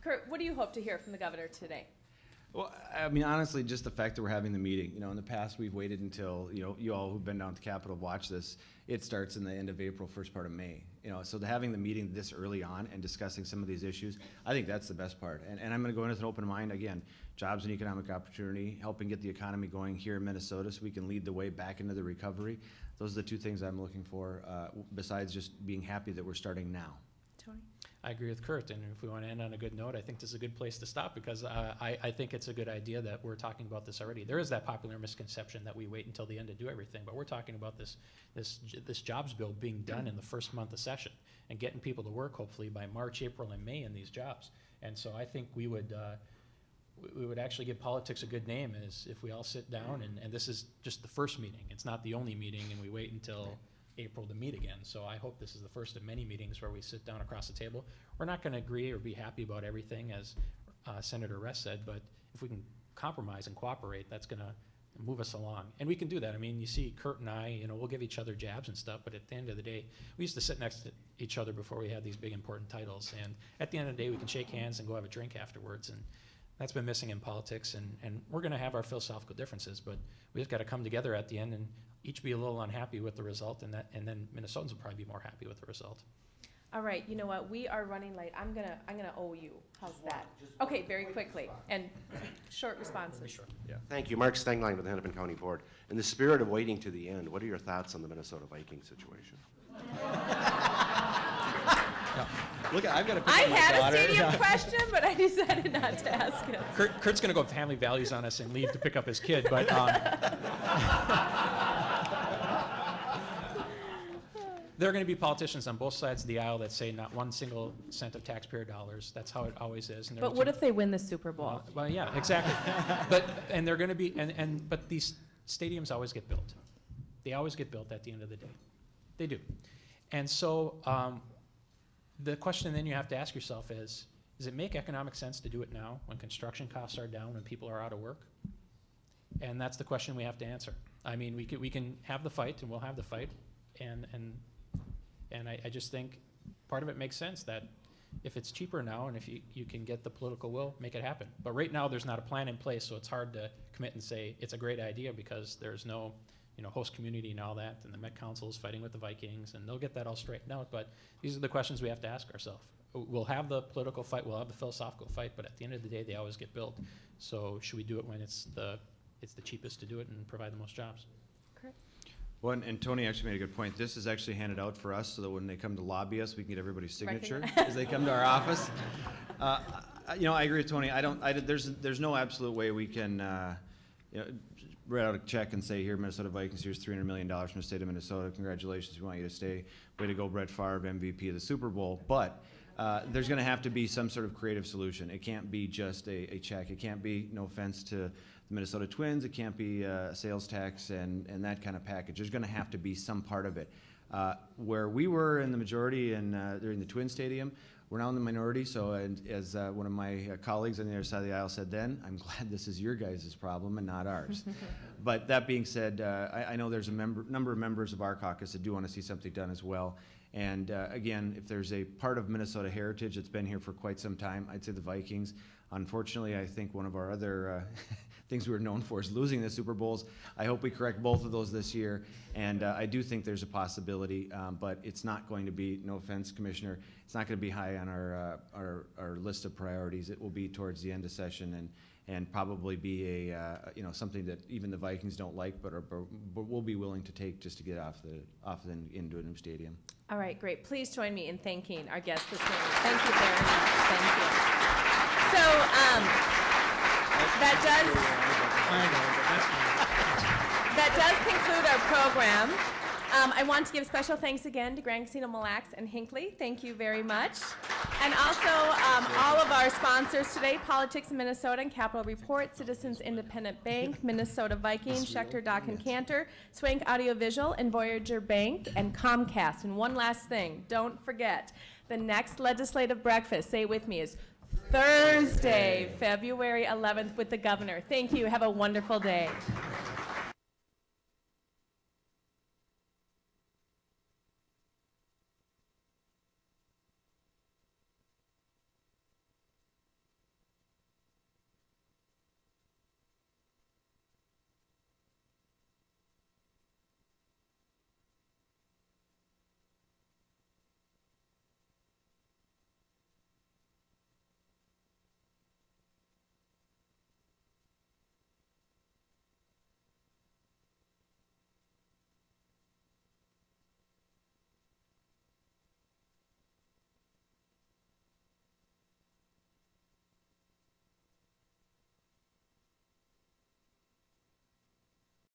Kurt, what do you hope to hear from the governor today? Well, I mean, honestly, just the fact that we're having the meeting. You know, in the past, we've waited until, you all who've been down to Capitol watch this. It starts in the end of April, first part of May. You know, so having the meeting this early on and discussing some of these issues, I think that's the best part. And I'm going to go in with an open mind. Again, jobs and economic opportunity, helping get the economy going here in Minnesota so we can lead the way back into the recovery. Those are the two things I'm looking for, besides just being happy that we're starting now. Tony? I agree with Kurt, and if we want to end on a good note, I think this is a good place to stop, because I think it's a good idea that we're talking about this already. There is that popular misconception that we wait until the end to do everything, but we're talking about this jobs bill being done in the first month of session and getting people to work hopefully by March, April, and May in these jobs. And so I think we would actually give politics a good name is if we all sit down, and this is just the first meeting. It's not the only meeting, and we wait until April to meet again. So I hope this is the first of many meetings where we sit down across the table. We're not going to agree or be happy about everything, as Senator Ress said, but if we can compromise and cooperate, that's going to move us along. And we can do that. I mean, you see Kurt and I, we'll give each other jabs and stuff, but at the end of the day, we used to sit next to each other before we had these big important titles. And at the end of the day, we can shake hands and go have a drink afterwards. And that's been missing in politics. And we're going to have our philosophical differences, but we just got to come together at the end and each be a little unhappy with the result, and then Minnesotans will probably be more happy with the result. All right, you know what? We are running late. I'm gonna owe you. How's that? Okay, very quickly and short responses. Sure. Yeah. Thank you, Mark Stenglein with the Hennepin County Board. In the spirit of waiting to the end, what are your thoughts on the Minnesota Vikings situation? Look, I've got to pick I up my had daughter. a stadium question, but I decided not to ask it. Kurt's going to go family values on us and leave to pick up his kid, but there are going to be politicians on both sides of the aisle that say not one single cent of taxpayer dollars. That's how it always is. And but what if they win the Super Bowl? Well, yeah, exactly. And they're going to be but these stadiums always get built. They always get built at the end of the day. They do. And so the question then you have to ask yourself is, does it make economic sense to do it now when construction costs are down, when people are out of work? And that's the question we have to answer. I mean, we can have the fight, and we'll have the fight, and I just think part of it makes sense that if it's cheaper now and if you can get the political will, make it happen. But right now there's not a plan in place, so it's hard to commit and say it's a great idea because there's no host community and all that, and the Met Council is fighting with the Vikings, and they'll get that all straightened out. But these are the questions we have to ask ourselves. We'll have the political fight, we'll have the philosophical fight, but at the end of the day, they always get built. So should we do it when it's the cheapest to do it and provide the most jobs? Well, and Tony actually made a good point. This is actually handed out for us so that when they come to lobby us, we can get everybody's signature as they come to our office. I agree with Tony. There's no absolute way we can write out a check and say, here, Minnesota Vikings, here's $300 million from the state of Minnesota. Congratulations, we want you to stay. Way to go, Brett Favre, MVP of the Super Bowl. But there's going to have to be some sort of creative solution. It can't be just a check. It can't be, no offense to the Minnesota Twins, it can't be a sales tax and that kind of package. There's going to have to be some part of it. Where we were in the majority during the Twin Stadium, we're now in the minority. So, and as one of my colleagues on the other side of the aisle said then, I'm glad this is your guys' problem and not ours. But that being said, I know there's a number of members of our caucus that do want to see something done as well. And again, if there's a part of Minnesota heritage that's been here for quite some time, I'd say the Vikings. Unfortunately, I think one of our other things we were known for is losing the Super Bowls. I hope we correct both of those this year, and I do think there's a possibility, but it's not going to be, no offense, Commissioner, it's not going to be high on our list of priorities. It will be towards the end of session and probably be something that even the Vikings don't like, but we'll be willing to take just to get off into a new stadium. All right, great. Please join me in thanking our guests this morning. Thank you very much. Thank you. So that does conclude our program. I want to give special thanks again to Grand Casino Mille Lacs and Hinckley. Thank you very much. And also all of our sponsors today, Politics in Minnesota and Capital Report, Citizens Independent Bank, Minnesota Vikings, Schechter, Dock & Cantor, Swank Audiovisual, and Voyager Bank, and Comcast. And one last thing, don't forget, the next legislative breakfast, say it with me, is Thursday, February 11th with the governor. Thank you. Have a wonderful day.